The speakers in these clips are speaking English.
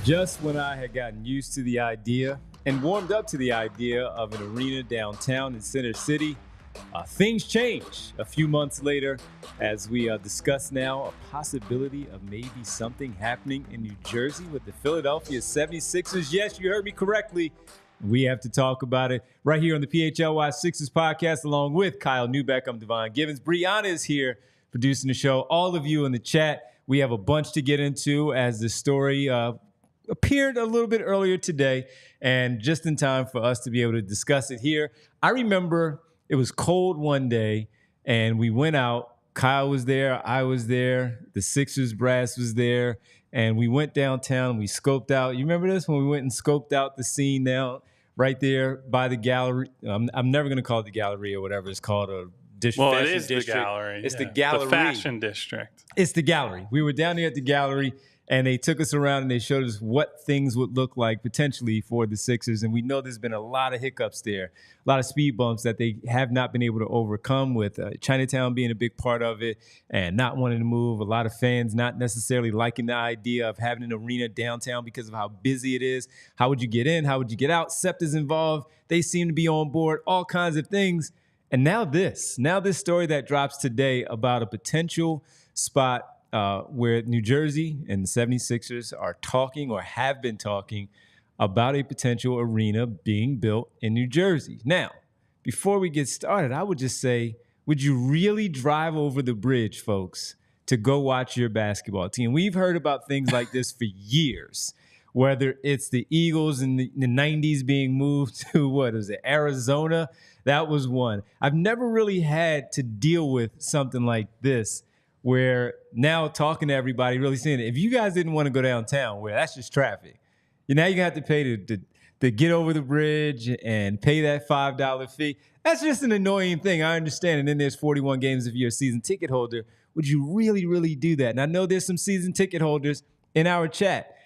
Just when I had gotten used to the idea and warmed up to the idea of an arena downtown in Center City, things changed a few months later as we discuss now a possibility of maybe something happening in New Jersey with the Philadelphia 76ers. Yes, you heard me correctly. We have to talk about it right here on the PHLY Sixers podcast, along with Kyle Neubeck. I'm Devon Givens. Brianna is here producing the show. All of you in the chat, we have a bunch to get into as the story appeared a little bit earlier today, and just in time for us to be able to discuss it here. I remember it was cold one day, and we went out. Kyle was there. I was there. The Sixers brass was there, and we went downtown. We scoped out. You remember this when we went and scoped out the scene now right there by the gallery? I'm never going to call it the gallery or whatever it's called. It is district. The gallery. It's the gallery. The fashion district. It's the gallery. We were down there at the gallery, and they took us around and they showed us what things would look like potentially for the Sixers. And we know there's been a lot of hiccups there, a lot of speed bumps that they have not been able to overcome, with Chinatown being a big part of it and not wanting to move. A lot of fans not necessarily liking the idea of having an arena downtown because of how busy it is. How would you get in? How would you get out? SEPTA's involved. They seem to be on board, all kinds of things. And now this story that drops today about a potential spot where New Jersey and the 76ers are talking or have been talking about a potential arena being built in New Jersey. Now, before we get started, I would just say, would you really drive over the bridge, folks, to go watch your basketball team? We've heard about things like this for years, whether it's the Eagles in the 90s being moved to, Arizona? That was one. I've never really had to deal with something like this, where now talking to everybody, really seeing it. If you guys didn't want to go downtown, well, that's just traffic. Now you're going to have to pay to get over the bridge and pay that $5 fee. That's just an annoying thing. I understand. And then there's 41 games if you're a season ticket holder. Would you really, really do that? And I know there's some season ticket holders in our chat,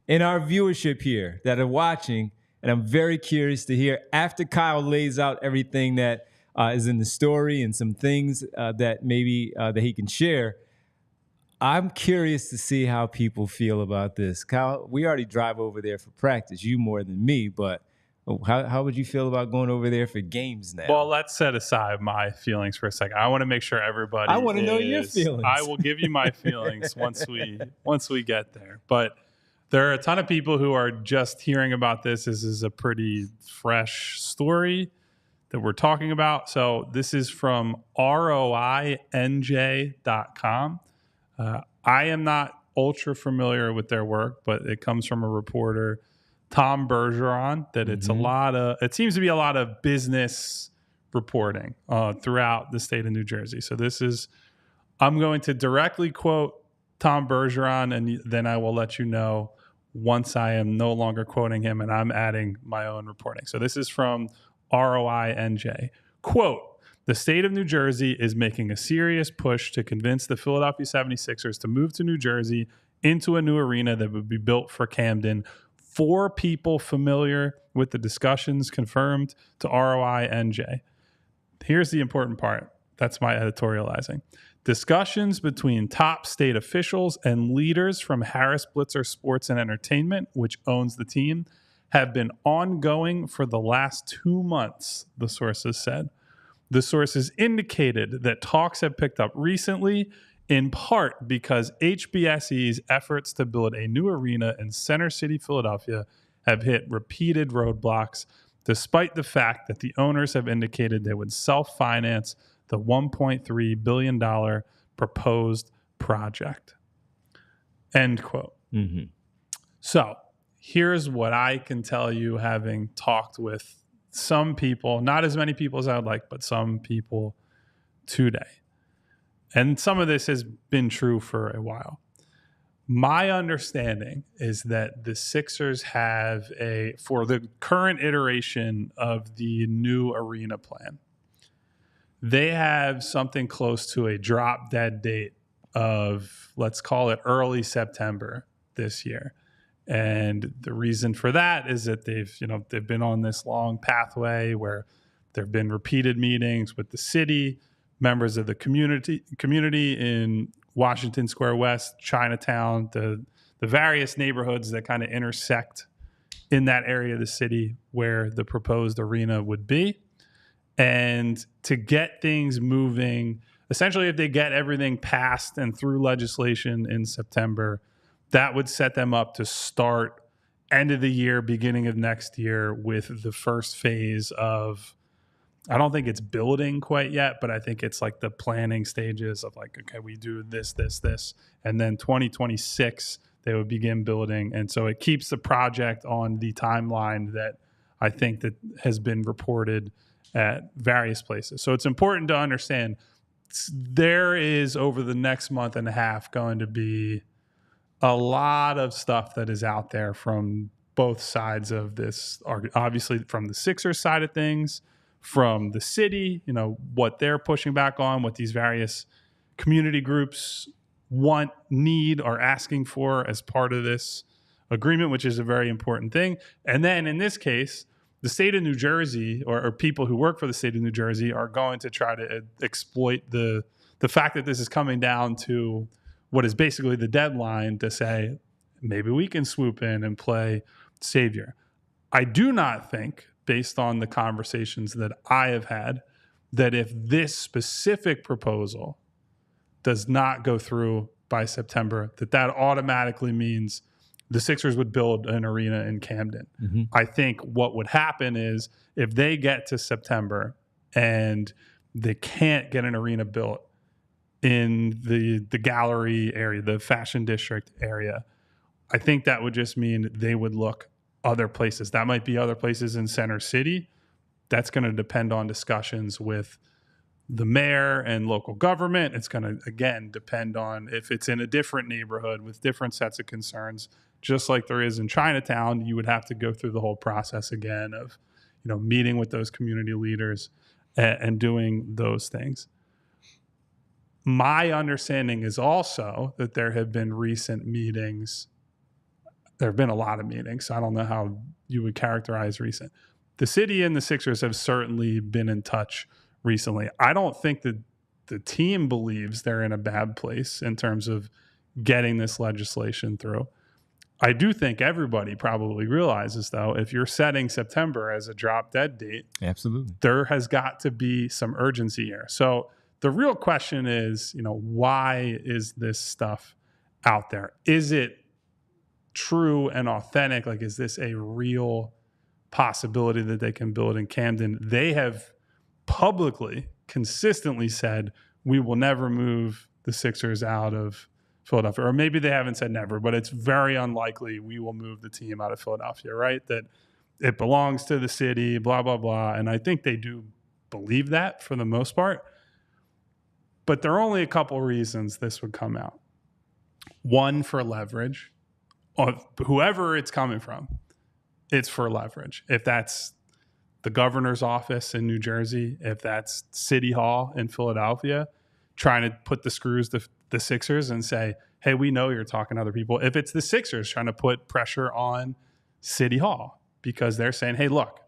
in our viewership here that are watching. And I'm very curious to hear, after Kyle lays out everything that is in the story and some things that maybe that he can share, I'm curious to see how people feel about this. Kyle, we already drive over there for practice, you more than me, but how would you feel about going over there for games now? Well, let's set aside my feelings for a second. I want to make sure everybody I want to know your feelings. I will give you my feelings once we get there. But there are a ton of people who are just hearing about this. This is a pretty fresh story that we're talking about. So this is from ROINJ.com. I am not ultra familiar with their work, but it comes from a reporter, Tom Bergeron, that it's it seems to be a lot of business reporting throughout the state of New Jersey. So I'm going to directly quote Tom Bergeron, and then I will let you know once I am no longer quoting him and I'm adding my own reporting. So this is from ROINJ. Quote, "The state of New Jersey is making a serious push to convince the Philadelphia 76ers to move to New Jersey into a new arena that would be built for Camden. 4 people familiar with the discussions confirmed to ROINJ." Here's the important part. That's my editorializing. "Discussions between top state officials and leaders from Harris Blitzer Sports and Entertainment, which owns the team, have been ongoing for the last 2 months," the sources said. The sources indicated that talks have picked up recently, in part because HBSE's efforts to build a new arena in Center City, Philadelphia, have hit repeated roadblocks, despite the fact that the owners have indicated they would self-finance the $1.3 billion proposed project. End quote. Mm-hmm. So here's what I can tell you, having talked with some people, not as many people as I would like, but some people today. And some of this has been true for a while. My understanding is that the Sixers have for the current iteration of the new arena plan, they have something close to a drop dead date of, let's call it early September this year. And the reason for that is that they've been on this long pathway where there have been repeated meetings with the city, members of the community in Washington Square West, Chinatown, the the various neighborhoods that kind of intersect in that area of the city where the proposed arena would be. And to get things moving, essentially, if they get everything passed and through legislation in September, that would set them up to start end of the year, beginning of next year with the first phase of, I don't think it's building quite yet, but I think it's like the planning stages of like, okay, we do this. And then 2026, they would begin building. And so it keeps the project on the timeline that I think that has been reported at various places. So it's important to understand there is, over the next month and a half, going to be a lot of stuff that is out there from both sides of this, obviously from the Sixers side of things, from the city, what they're pushing back on, what these various community groups want, need, or asking for as part of this agreement, which is a very important thing. And then in this case, the state of New Jersey, or people who work for the state of New Jersey, are going to try to exploit the fact that this is coming down to what is basically the deadline to say, maybe we can swoop in and play savior. I do not think, based on the conversations that I have had, that if this specific proposal does not go through by September, that automatically means the Sixers would build an arena in Camden. Mm-hmm. I think what would happen is if they get to September and they can't get an arena built in the gallery area, the fashion district area, I think that would just mean they would look other places. That might be other places in Center City. That's going to depend on discussions with the mayor and local government. It's going to, again, depend on if it's in a different neighborhood with different sets of concerns. Just like there is in Chinatown, you would have to go through the whole process again of, meeting with those community leaders and doing those things. My understanding is also that there have been recent meetings. There have been a lot of meetings. So I don't know how you would characterize recent. The city and the Sixers have certainly been in touch recently. I don't think that the team believes they're in a bad place in terms of getting this legislation through. I do think everybody probably realizes, though, if you're setting September as a drop dead date, absolutely, there has got to be some urgency here. So the real question is, why is this stuff out there? Is it true and authentic? Like, is this a real possibility that they can build in Camden? They have publicly, consistently said, we will never move the Sixers out of Philadelphia. Or maybe they haven't said never, but it's very unlikely we will move the team out of Philadelphia, right? That it belongs to the city, blah, blah, blah. And I think they do believe that for the most part. But there are only a couple reasons this would come out. One, for leverage. Whoever it's coming from, it's for leverage. If that's the governor's office in New Jersey, if that's City Hall in Philadelphia, trying to put the screws to the Sixers and say, hey, we know you're talking to other people. If it's the Sixers trying to put pressure on City Hall because they're saying, hey, look,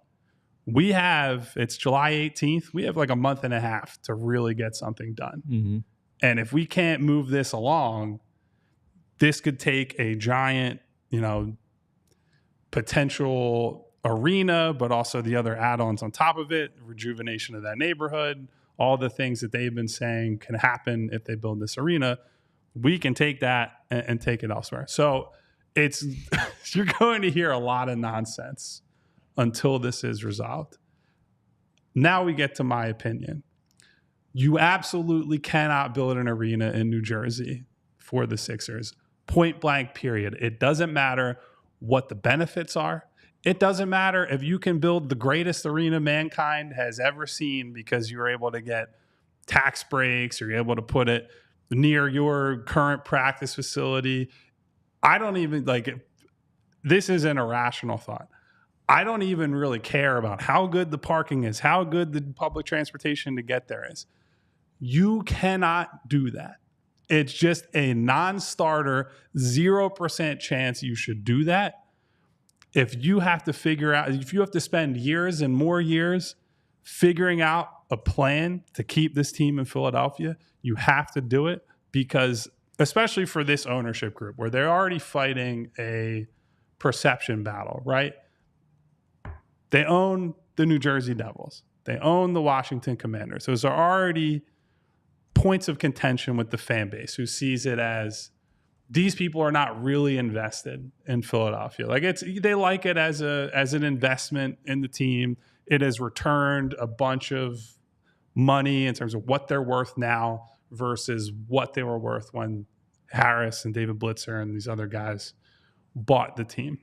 it's July 18th. We have like a month and a half to really get something done. Mm-hmm. And if we can't move this along, this could take a giant, potential arena, but also the other add-ons on top of it, rejuvenation of that neighborhood, all the things that they've been saying can happen if they build this arena. We can take that and take it elsewhere. So you're going to hear a lot of nonsense until this is resolved. Now we get to my opinion. You absolutely cannot build an arena in New Jersey for the Sixers. Point blank, period. It doesn't matter what the benefits are. It doesn't matter if you can build the greatest arena mankind has ever seen because you're able to get tax breaks or you're able to put it near your current practice facility. I don't even this is an irrational thought. I don't even really care about how good the parking is, how good the public transportation to get there is. You cannot do that. It's just a non-starter, 0% chance you should do that. If you have to spend years and more years figuring out a plan to keep this team in Philadelphia, you have to do it because especially for this ownership group where they're already fighting a perception battle, right? They own the New Jersey Devils. They own the Washington Commanders. Those are already points of contention with the fan base who sees it as these people are not really invested in Philadelphia. Like they like it as an investment in the team. It has returned a bunch of money in terms of what they're worth now versus what they were worth when Harris and David Blitzer and these other guys bought the team.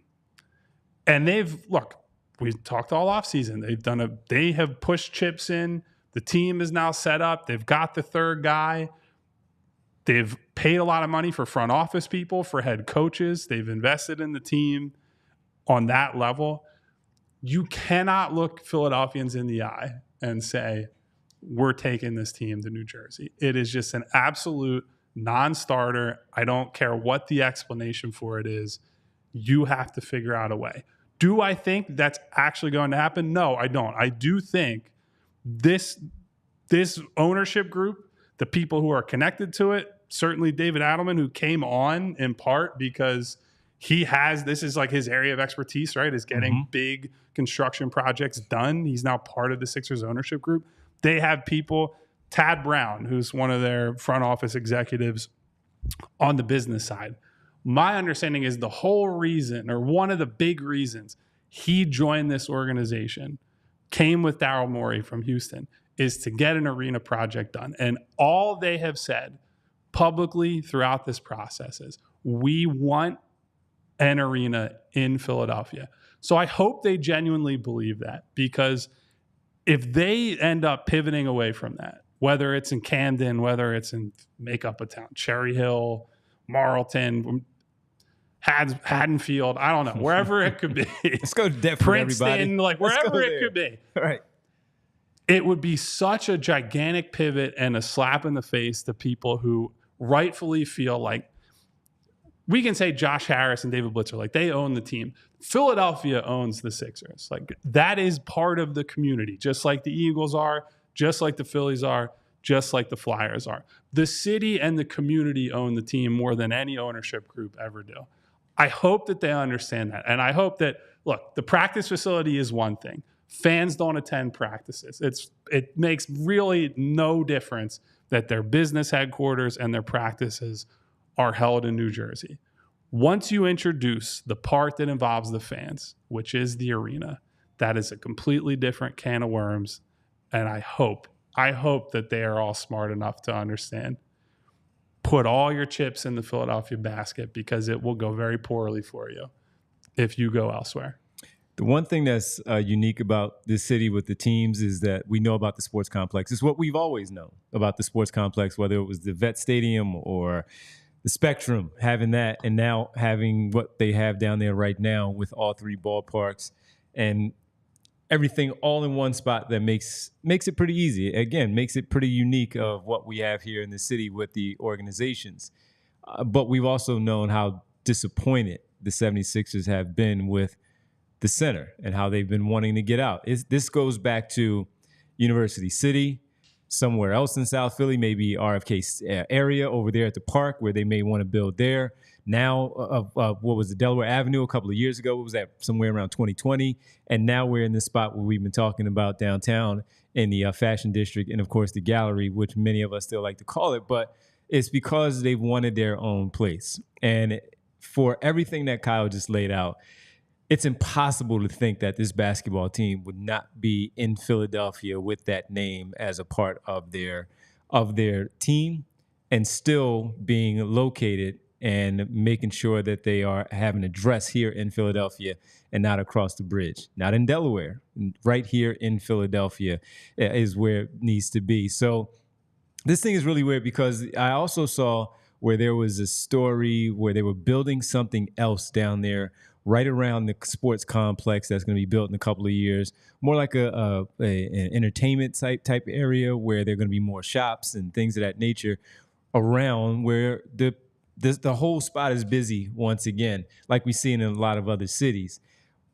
And we've talked all offseason. They have pushed chips in. The team is now set up. They've got the third guy. They've paid a lot of money for front office people, for head coaches. They've invested in the team on that level. You cannot look Philadelphians in the eye and say, we're taking this team to New Jersey. It is just an absolute non-starter. I don't care what the explanation for it is. You have to figure out a way. Do I think that's actually going to happen? No, I don't. I do think this ownership group, the people who are connected to it, certainly David Adelman, who came on in part because this is like his area of expertise, right? Is getting big construction projects done. He's now part of the Sixers ownership group. They have people, Tad Brown, who's one of their front office executives on the business side. My understanding is the whole reason, or one of the big reasons he joined this organization, came with Daryl Morey from Houston, is to get an arena project done. And all they have said publicly throughout this process is, we want an arena in Philadelphia. So I hope they genuinely believe that, because if they end up pivoting away from that, whether it's in Camden, whether it's in make up a town, Cherry Hill, Marlton, Haddonfield, I don't know, wherever it could be. Let's go to Devon, Princeton, everybody. like wherever it could be. All right. It would be such a gigantic pivot and a slap in the face to people who rightfully feel like, we can say Josh Harris and David Blitzer, like they own the team. Philadelphia owns the Sixers. Like that is part of the community, just like the Eagles are, just like the Phillies are, just like the Flyers are. The city and the community own the team more than any ownership group ever do. I hope that they understand that. And I hope that, look, the practice facility is one thing. Fans don't attend practices. It makes really no difference that their business headquarters and their practices are held in New Jersey. Once you introduce the part that involves the fans, which is the arena, that is a completely different can of worms. And I hope that they are all smart enough to understand. Put all your chips in the Philadelphia basket, because it will go very poorly for you if you go elsewhere. The one thing that's unique about this city with the teams is that we know about the sports complex. It's what we've always known about the sports complex, whether it was the Vet Stadium or the Spectrum, having that, and now having what they have down there right now with all three ballparks and everything all in one spot that makes it pretty easy. Again, makes it pretty unique of what we have here in the city with the organizations. But we've also known how disappointed the 76ers have been with the center and how they've been wanting to get out. This goes back to University City, somewhere else in South Philly, maybe RFK area over there at the park where they may want to build there. Now, what was it, Delaware Avenue a couple of years ago? What was that, somewhere around 2020? And now we're in this spot where we've been talking about downtown in the Fashion District and, of course, the Gallery, which many of us still like to call it. But it's because they've wanted their own place. And for everything that Kyle just laid out, it's impossible to think that this basketball team would not be in Philadelphia with that name as a part of their team and still being located and making sure that they are having an address here in Philadelphia and not across the bridge, not in Delaware, right here in Philadelphia is where it needs to be. So this thing is really weird because I also saw where there was a story where they were building something else down there right around the sports complex that's going to be built in a couple of years, more like an entertainment type area where there are going to be more shops and things of that nature around where the whole spot is busy once again, like we see in a lot of other cities.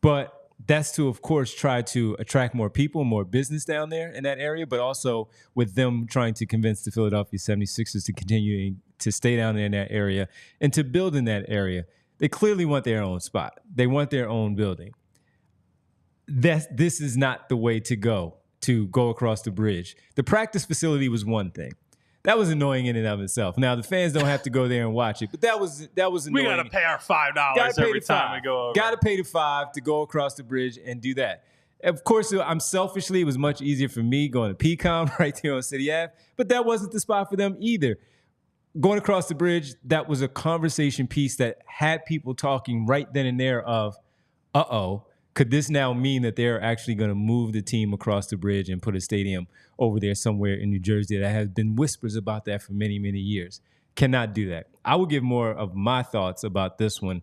But that's to, of course, try to attract more people, more business down there in that area, but also with them trying to convince the Philadelphia 76ers to continue to stay down there in that area and to build in that area. They clearly want their own spot. They want their own building. This is not the way to go across the bridge. The practice facility was one thing. That was annoying in and of itself. Now, the fans don't have to go there and watch it, but that was annoying. We got to pay our $5 every time we go over. Got to pay the $5 to go across the bridge and do that. Of course, it was much easier for me going to PCOM right there on City Ave, but that wasn't the spot for them either. Going across the bridge, that was a conversation piece that had people talking right then and there of, could this now mean that they're actually going to move the team across the bridge and put a stadium over there somewhere in New Jersey? That has been whispers about that for many, many years. Cannot do that. I will give more of my thoughts about this one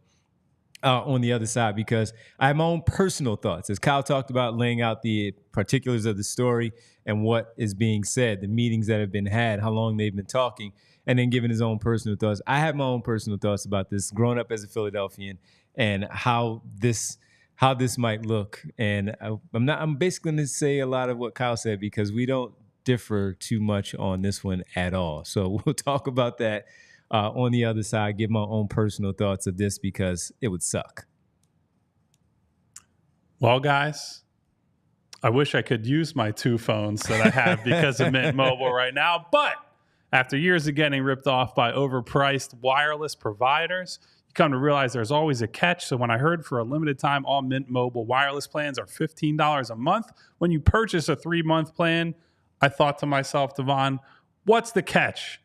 on the other side, because I have my own personal thoughts. As Kyle talked about, laying out the particulars of the story and what is being said, the meetings that have been had, how long they've been talking, and then giving his own personal thoughts. I have my own personal thoughts about this, growing up as a Philadelphian, and how this might look. And I'm basically going to say a lot of what Kyle said, because we don't differ too much on this one at all. So we'll talk about that on the other side, give my own personal thoughts of this, because it would suck. Well, guys, I wish I could use my 2 phones that I have because of Mint Mobile right now. But after years of getting ripped off by overpriced wireless providers, come to realize there's always a catch. So when I heard for a limited time, all Mint Mobile wireless plans are $15 a month, when you purchase a 3-month plan, I thought to myself, Devon, what's the catch?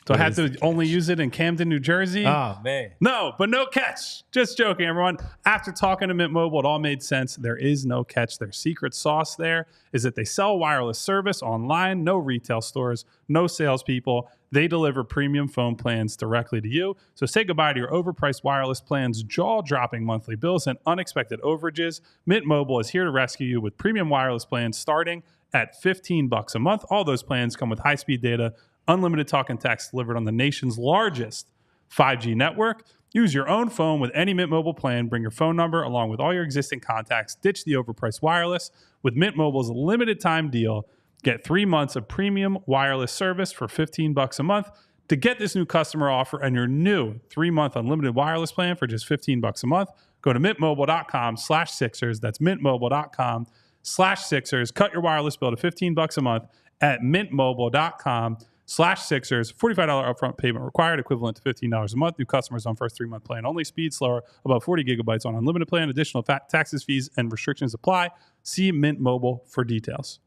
So I had to only use it in Camden, New Jersey? Oh, man. No, but no catch. Just joking, everyone. After talking to Mint Mobile, it all made sense. There is no catch. Their secret sauce there is that they sell wireless service online, no retail stores, no salespeople. They deliver premium phone plans directly to you. So say goodbye to your overpriced wireless plans, jaw-dropping monthly bills, and unexpected overages. Mint Mobile is here to rescue you with premium wireless plans starting at $15 a month. All those plans come with high-speed data, unlimited talk and text delivered on the nation's largest 5G network. Use your own phone with any Mint Mobile plan. Bring your phone number along with all your existing contacts. Ditch the overpriced wireless. With Mint Mobile's limited time deal, get 3 months of premium wireless service for $15 a month. To get this new customer offer and your new 3-month unlimited wireless plan for just $15 a month, go to mintmobile.com/Sixers. That's mintmobile.com/Sixers. Cut your wireless bill to $15 a month at mintmobile.com/Sixers. $45 upfront payment required, equivalent to $15 a month. New customers on first 3-month plan only. Speed slower, above 40 gigabytes on unlimited plan. Additional taxes, fees, and restrictions apply. See Mint Mobile for details.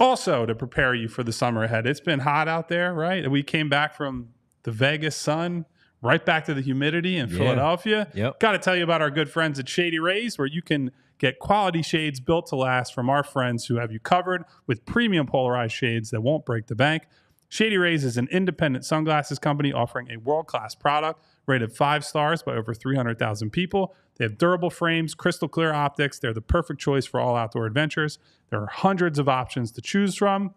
Also, to prepare you for the summer ahead, it's been hot out there, right? We came back from the Vegas sun, right back to the humidity in Philadelphia. Yep. Got to tell you about our good friends at Shady Rays, where you can get quality shades built to last from our friends who have you covered with premium polarized shades that won't break the bank. Shady Rays is an independent sunglasses company offering a world-class product rated 5 stars by over 300,000 people. They have durable frames, crystal clear optics. They're the perfect choice for all outdoor adventures. There are hundreds of options to choose from.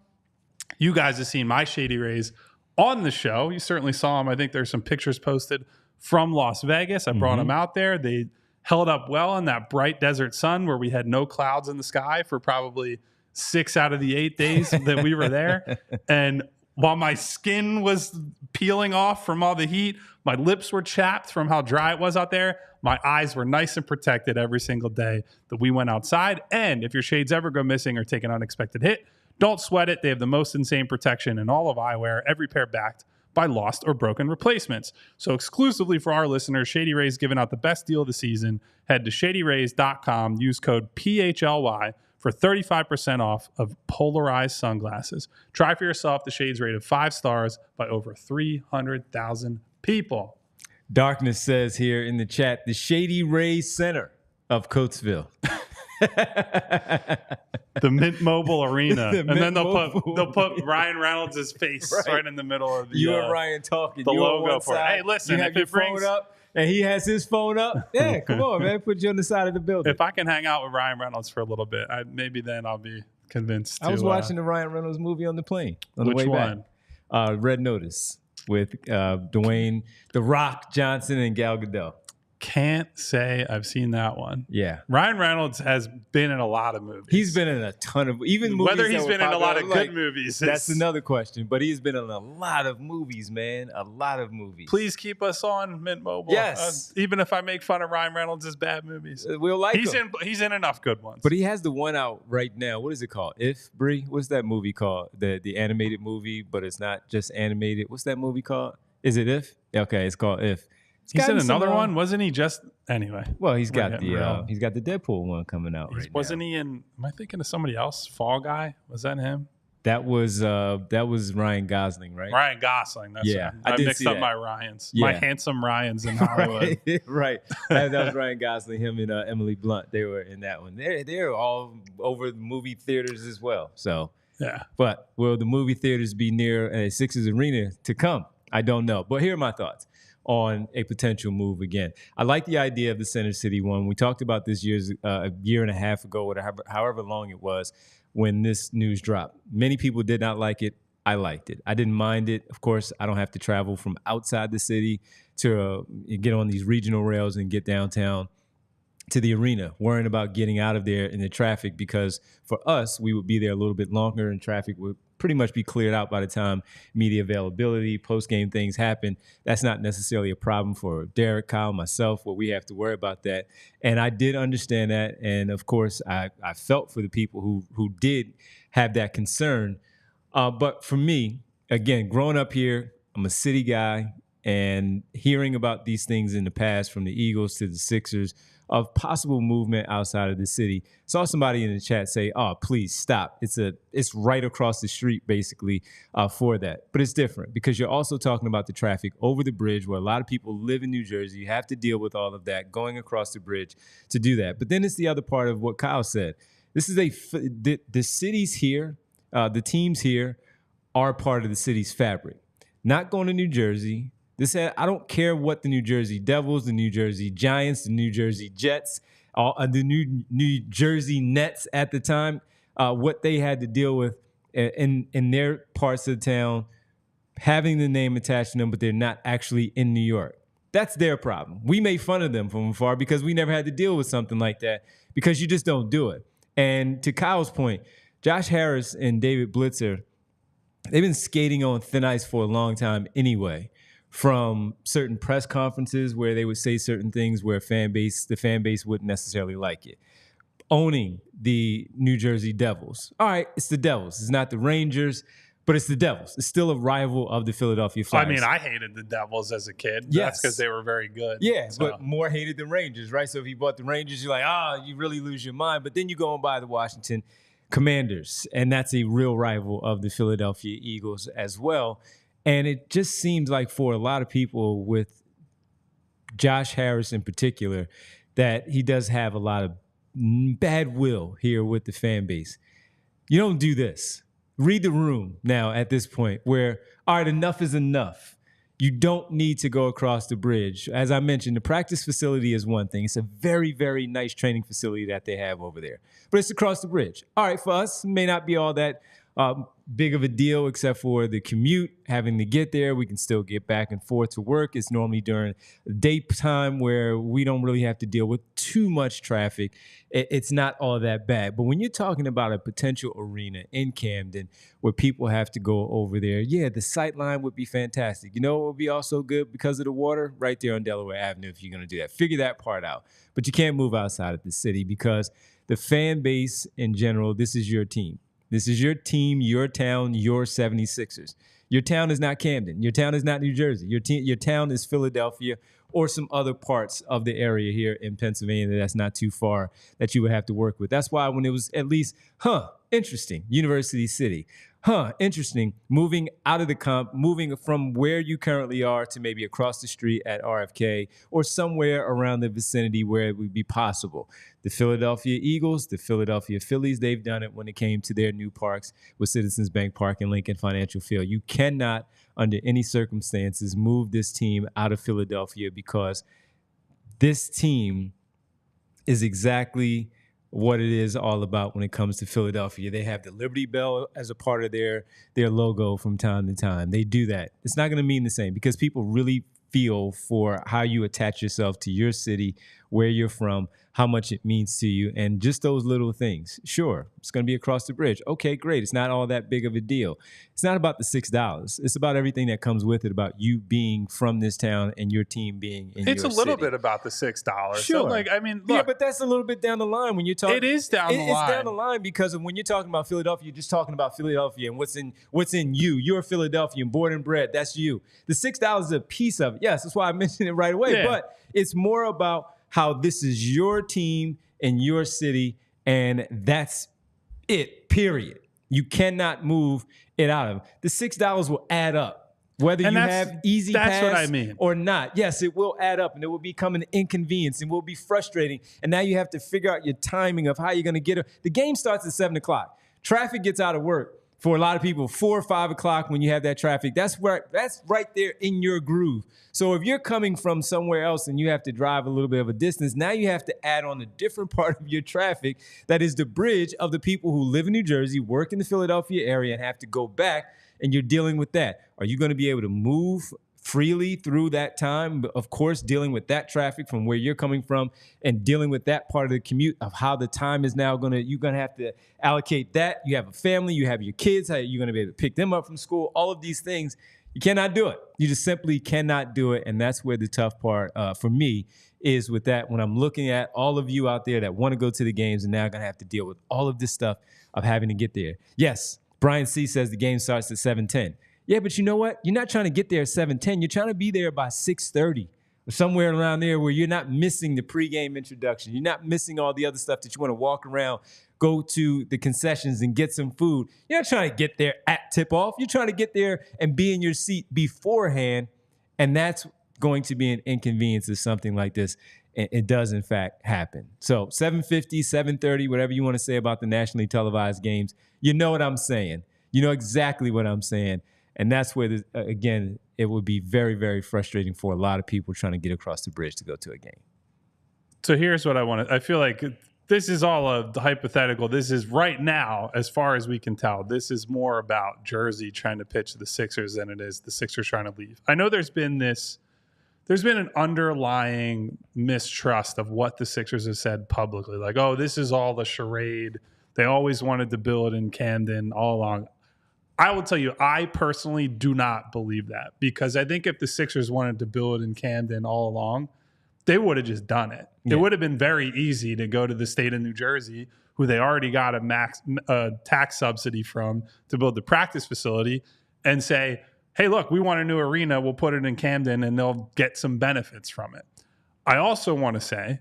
You guys have seen my Shady Rays on the show. You certainly saw them. I think there's some pictures posted from Las Vegas. I brought them out there. They held up well in that bright desert sun where we had no clouds in the sky for probably 6 out of the 8 days that we were there. And while my skin was peeling off from all the heat, my lips were chapped from how dry it was out there. My eyes were nice and protected every single day that we went outside. And if your shades ever go missing or take an unexpected hit, don't sweat it. They have the most insane protection in all of eyewear, every pair backed by lost or broken replacements. So exclusively for our listeners, Shady Rays giving out the best deal of the season. Head to shadyrays.com, use code PHLY for 35% off of polarized sunglasses. Try for yourself the shades rated 5 stars by over 300,000 people. Darkness says here in the chat, the Shady Rays Center of Coatesville. The Mint Mobile Arena. And then they'll put Ryan Reynolds' face right in the middle of the You and Ryan talking. The you logo for it. Hey, listen, you have your phone up and he has his phone up. Yeah, come on, man. Put you on the side of the building. If I can hang out with Ryan Reynolds for a little bit, maybe then I'll be convinced. I was watching the Ryan Reynolds movie on the plane on the way one? back. Red Notice with Dwayne The Rock Johnson and Gal Gadot. can't say I've seen that one. Yeah. Ryan Reynolds has been in a lot of movies. He's been in a ton of even movies. Whether he's been in a lot of like, good movies. That's another question. But he's been in a lot of movies, man. A lot of movies. Please keep us on Mint Mobile. Yes. Even if I make fun of Ryan Reynolds' bad movies. We'll like him. He's in enough good ones. But he has the one out right now. What is it called? If, Bree? What's that movie called? The animated movie, but it's not just animated. What's that movie called? Is it If? Okay, it's called If. He's in another one, wasn't he? Just anyway. Well, he's got the Deadpool one coming out right now. Wasn't he in? Am I thinking of somebody else? Fall Guy? Was that him? That was Ryan Gosling, right? Ryan Gosling. That's right. I mixed up my Ryans. Yeah. My handsome Ryans in Hollywood. Right. That was Ryan Gosling. Him and Emily Blunt. They were in that one. They're all over the movie theaters as well. So yeah. But will the movie theaters be near a Sixers arena to come? I don't know. But here are my thoughts on a potential move again. I like the idea of the Center City one. We talked about this a year and a half ago, whatever, however long it was, when this news dropped. Many people did not like it. I liked it. I didn't mind it. Of course, I don't have to travel from outside the city to get on these regional rails and get downtown to the arena, worrying about getting out of there in the traffic, because for us, we would be there a little bit longer and traffic would pretty much be cleared out by the time media availability, post-game things happen. That's not necessarily a problem for Derek, Kyle, myself, where we have to worry about that. And I did understand that. And of course, I felt for the people who did have that concern. But for me, again, growing up here, I'm a city guy, and hearing about these things in the past, from the Eagles to the Sixers, of possible movement outside of the city. Saw somebody in the chat say, "Oh, please stop. It's right across the street, basically, for that." But it's different, because you're also talking about the traffic over the bridge, where a lot of people live in New Jersey. You have to deal with all of that, going across the bridge to do that. But then it's the other part of what Kyle said. This is the cities here, the teams here are part of the city's fabric. Not going to New Jersey. I don't care what the New Jersey Devils, the New Jersey Giants, the New Jersey Jets, the New Jersey Nets at the time, what they had to deal with in their parts of the town, having the name attached to them, but they're not actually in New York. That's their problem. We made fun of them from afar because we never had to deal with something like that, because you just don't do it. And to Kyle's point, Josh Harris and David Blitzer, they've been skating on thin ice for a long time anyway. From certain press conferences where they would say certain things where the fan base wouldn't necessarily like it. Owning the New Jersey Devils. All right, it's the Devils. It's not the Rangers, but it's the Devils. It's still a rival of the Philadelphia Flyers. I mean, I hated the Devils as a kid. Yes. That's because they were very good. Yeah, but more hated than Rangers, right? So if you bought the Rangers, you're like, you really lose your mind. But then you go and buy the Washington Commanders, and that's a real rival of the Philadelphia Eagles as well. And it just seems like, for a lot of people, with Josh Harris in particular, that he does have a lot of bad will here with the fan base. You don't do this. Read the room now at this point, where, all right, enough is enough. You don't need to go across the bridge. As I mentioned, the practice facility is one thing. It's a very, very nice training facility that they have over there. But it's across the bridge. All right, for us, it may not be all that big of a deal, except for the commute, having to get there. We can still get back and forth to work. It's normally during daytime where we don't really have to deal with too much traffic. It's not all that bad. But when you're talking about a potential arena in Camden where people have to go over there, yeah, the sight line would be fantastic. You know what would be also good because of the water? Right there on Delaware Avenue, if you're going to do that. Figure that part out. But you can't move outside of the city, because the fan base in general, this is your team. This is your team, your town, your 76ers. Your town is not Camden. Your town is not New Jersey. Your town is Philadelphia, or some other parts of the area here in Pennsylvania that's not too far that you would have to work with. That's why when it was at least, interesting, University City. Interesting, moving out of the comp, moving from where you currently are to maybe across the street at RFK, or somewhere around the vicinity where it would be possible. The Philadelphia Eagles, the Philadelphia Phillies, they've done it when it came to their new parks with Citizens Bank Park and Lincoln Financial Field. You cannot, under any circumstances, move this team out of Philadelphia, because this team is exactly what it is all about when it comes to Philadelphia. They have the Liberty Bell as a part of their logo from time to time. They do that. It's not going to mean the same, because people really feel for how you attach yourself to your city, where you're from, how much it means to you, and just those little things. Sure, it's going to be across the bridge. Okay, great. It's not all that big of a deal. It's not about the $6. It's about everything that comes with it, about you being from this town and your team being in your city. It's a little bit about the $6. Sure. So, like, I mean, look. Yeah, but that's a little bit down the line when you're talking. It is down the line. It's down the line because when you're talking about Philadelphia, you're just talking about Philadelphia and what's in you. You're a Philadelphian, born and bred. That's you. The $6 is a piece of it. Yes, that's why I mentioned it right away. Yeah. But it's more about how this is your team in your city, and that's it, period. You cannot move it out of it. The $6 will add up, whether you have easy pass what I mean. or not. Yes, it will add up, and it will become an inconvenience, and will be frustrating. And now you have to figure out your timing of how you're going to get it. The game starts at 7 o'clock. Traffic gets out of work for a lot of people, 4 or 5 o'clock when you have that traffic. That's right there in your groove. So if you're coming from somewhere else and you have to drive a little bit of a distance, now you have to add on a different part of your traffic that is the bridge of the people who live in New Jersey, work in the Philadelphia area, and have to go back, and you're dealing with that. Are you going to be able to move freely through that time? Of course, dealing with that traffic from where you're coming from and dealing with that part of the commute of how the time is now you're going to have to allocate that. You have a family, you have your kids, how you're going to be able to pick them up from school, all of these things. You cannot do it. You just simply cannot do it. And that's where the tough part for me is with that. When I'm looking at all of you out there that want to go to the games and now going to have to deal with all of this stuff of having to get there. Yes, Brian C. says the game starts at 7:10. Yeah, but you know what? You're not trying to get there at 7:10. You're trying to be there by 6:30 or somewhere around there where you're not missing the pregame introduction. You're not missing all the other stuff that you want to walk around, go to the concessions and get some food. You're not trying to get there at tip-off. You're trying to get there and be in your seat beforehand, and that's going to be an inconvenience of something like this. It does, in fact, happen. So 7:50, 7:30, whatever you want to say about the nationally televised games, you know what I'm saying. You know exactly what I'm saying. And that's where, again, it would be very, very frustrating for a lot of people trying to get across the bridge to go to a game. So here's what I feel like this is all a hypothetical. This is right now, as far as we can tell, this is more about Jersey trying to pitch the Sixers than it is the Sixers trying to leave. I know there's been an underlying mistrust of what the Sixers have said publicly. Like, oh, this is all a charade. They always wanted to build in Camden all along. I will tell you, I personally do not believe that, because I think if the Sixers wanted to build in Camden all along, they would have just done it. Yeah. It would have been very easy to go to the state of New Jersey, who they already got a tax subsidy from, to build the practice facility, and say, hey, look, we want a new arena. We'll put it in Camden, and they'll get some benefits from it. I also want to say,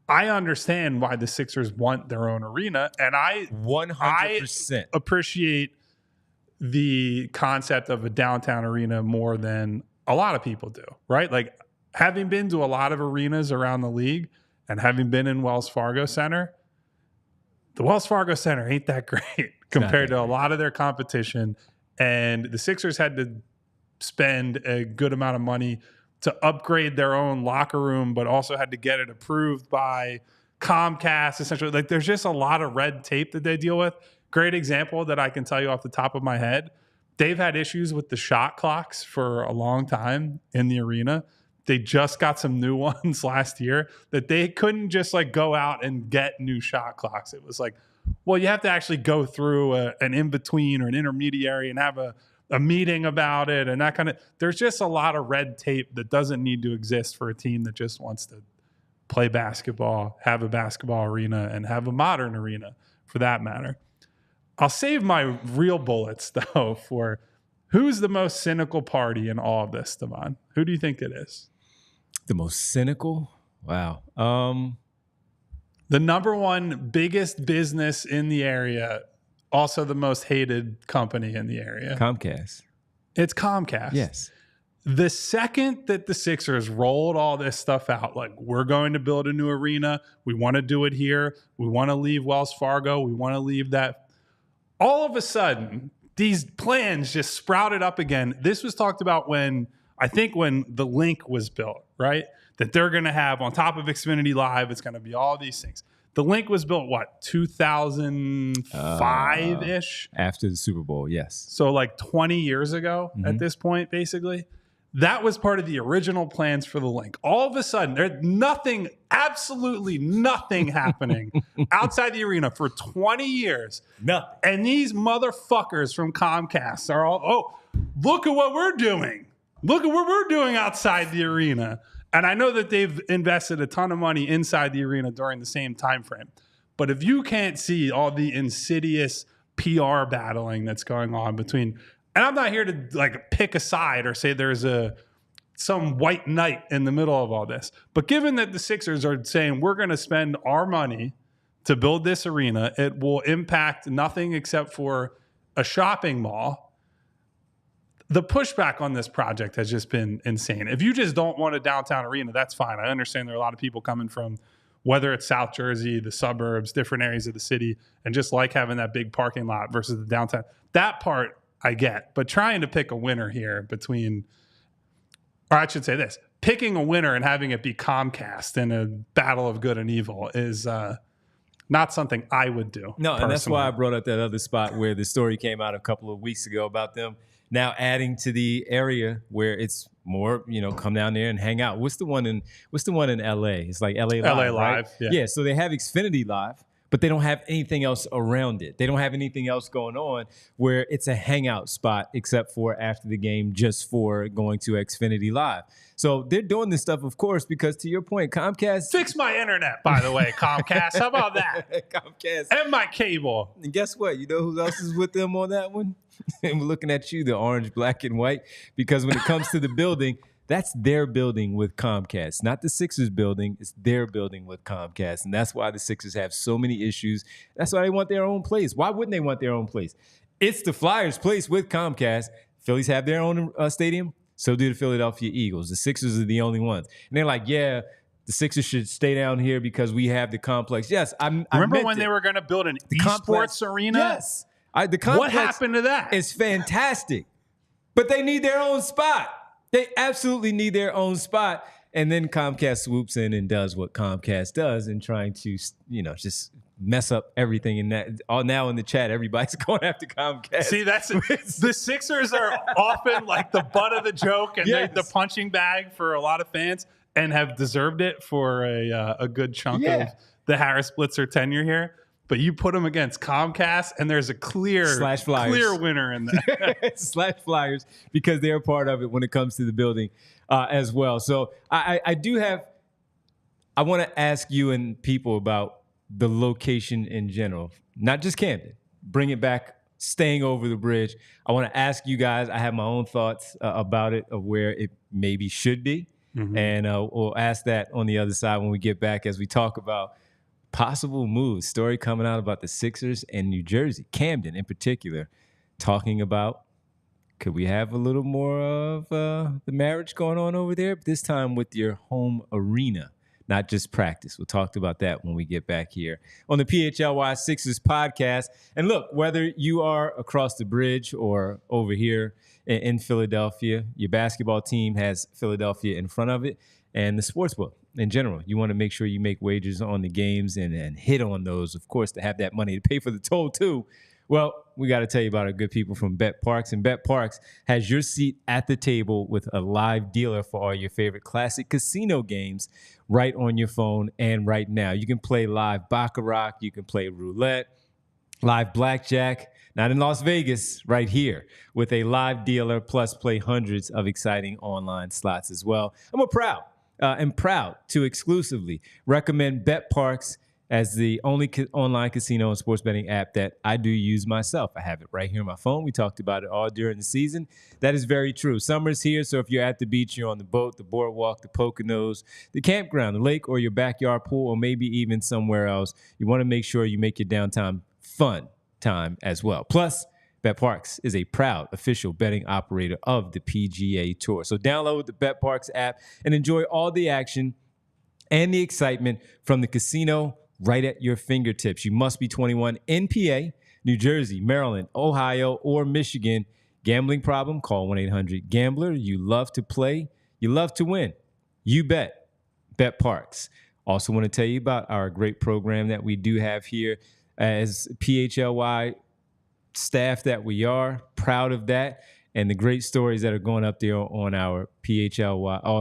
I understand why the Sixers want their own arena, and I 100% appreciate the concept of a downtown arena more than a lot of people do, right? Like, having been to a lot of arenas around the league and having been in Wells Fargo Center, the Wells Fargo Center ain't that great compared to a lot of their competition. And the Sixers had to spend a good amount of money to upgrade their own locker room, but also had to get it approved by Comcast, essentially. Like, there's just a lot of red tape that they deal with. Great example that I can tell you off the top of my head. They've had issues with the shot clocks for a long time in the arena. They just got some new ones last year that they couldn't just like go out and get new shot clocks. It was like, well, you have to actually go through an in-between or an intermediary and have a meeting about it and that kind of. There's just a lot of red tape that doesn't need to exist for a team that just wants to play basketball, have a basketball arena, and have a modern arena for that matter. I'll save my real bullets, though, for who's the most cynical party in all of this, Devon? Who do you think it is? The most cynical? Wow. The number one biggest business in the area, also the most hated company in the area. Comcast. It's Comcast. Yes. The second that the Sixers rolled all this stuff out, like, we're going to build a new arena, we want to do it here, we want to leave Wells Fargo, we want to leave that. All of a sudden, these plans just sprouted up again. This was talked about when the link was built, right? That they're going to have on top of Xfinity Live, it's going to be all these things. The link was built, 2005-ish? After the Super Bowl, yes. So like 20 years ago at this point, basically. That was part of the original plans for the link. All of a sudden, there's nothing, absolutely nothing happening outside the arena for 20 years. Nothing. And these motherfuckers from Comcast are all, oh, look at what we're doing. Look at what we're doing outside the arena. And I know that they've invested a ton of money inside the arena during the same time frame. But if you can't see all the insidious PR battling that's going on between, and I'm not here to like pick a side or say there's some white knight in the middle of all this. But given that the Sixers are saying we're going to spend our money to build this arena, it will impact nothing except for a shopping mall. The pushback on this project has just been insane. If you just don't want a downtown arena, that's fine. I understand there are a lot of people coming from, whether it's South Jersey, the suburbs, different areas of the city, and just like having that big parking lot versus the downtown. That part I get. But trying to pick a winner here between, or I should say this, picking a winner and having it be Comcast in a battle of good and evil is not something I would do. No, personally. and that's why I brought up that other spot where the story came out a couple of weeks ago about them now adding to the area where it's more, come down there and hang out. What's the one in LA? It's like LA Live. LA right? Live. Yeah. So they have Xfinity Live, but they don't have anything else around it. They don't have anything else going on where it's a hangout spot except for after the game, just for going to Xfinity Live. So they're doing this stuff, of course, because to your point, Comcast. Fix my internet, by the way, Comcast. How about that? Comcast. And my cable. And guess what? You know who else is with them on that one? And we're looking at you, the orange, black, and white, because when it comes to the building, that's their building with Comcast, not the Sixers building. It's their building with Comcast. And that's why the Sixers have so many issues. That's why they want their own place. Why wouldn't they want their own place? It's the Flyers' place with Comcast. Phillies have their own stadium. So do the Philadelphia Eagles. The Sixers are the only ones. And they're like, yeah, the Sixers should stay down here because we have the complex. Yes, Remember when they were going to build an esports arena? Yes. The complex what happened to that? It's fantastic. But they need their own spot. They absolutely need their own spot. And then Comcast swoops in and does what Comcast does in trying to, just mess up everything. And that now in the chat, everybody's going after Comcast. See, that's the Sixers are often like the butt of the joke and Yes. the punching bag for a lot of fans, and have deserved it for a good chunk of the Harris Blitzer tenure here. But you put them against Comcast, and there's a clear winner in that. Slash Flyers, because they're part of it when it comes to the building as well. So I want to ask you and people about the location in general, not just Camden. Bring it back, staying over the bridge. I want to ask you guys, I have my own thoughts about it, of where it maybe should be. Mm-hmm. And we'll ask that on the other side when we get back, as we talk about possible moves. Story coming out about the Sixers and New Jersey, Camden in particular, talking about, could we have a little more of the marriage going on over there, but this time with your home arena, not just practice. We'll talk about that when we get back here on the PHLY Sixers podcast. And look, whether you are across the bridge or over here in Philadelphia, your basketball team has Philadelphia in front of it, and the sportsbook in general. You want to make sure you make wagers on the games and hit on those, of course, to have that money to pay for the toll too. Well, we got to tell you about our good people from Bet Parks. And Bet Parks has your seat at the table with a live dealer for all your favorite classic casino games right on your phone and right now. You can play live Baccarat. You can play roulette, live blackjack, not in Las Vegas, right here with a live dealer, plus play hundreds of exciting online slots as well. I'm proud to exclusively recommend Bet Parks as the only online casino and sports betting app that I do use myself. I have it right here on my phone. We talked about it all during the season. That is very true. Summer's here, so if you're at the beach, you're on the boat, the boardwalk, the Poconos, the campground, the lake, or your backyard pool, or maybe even somewhere else, you want to make sure you make your downtime fun time as well. Plus, Bet Parks is a proud official betting operator of the PGA Tour. So download the Bet Parks app and enjoy all the action and the excitement from the casino right at your fingertips. You must be 21 in PA, New Jersey, Maryland, Ohio, or Michigan. Gambling problem? Call 1-800-GAMBLER. You love to play. You love to win. You bet. Bet Parks. Also want to tell you about our great program that we do have here as PHLY staff that we are. Proud of that. and the great stories that are going up there on our PHLY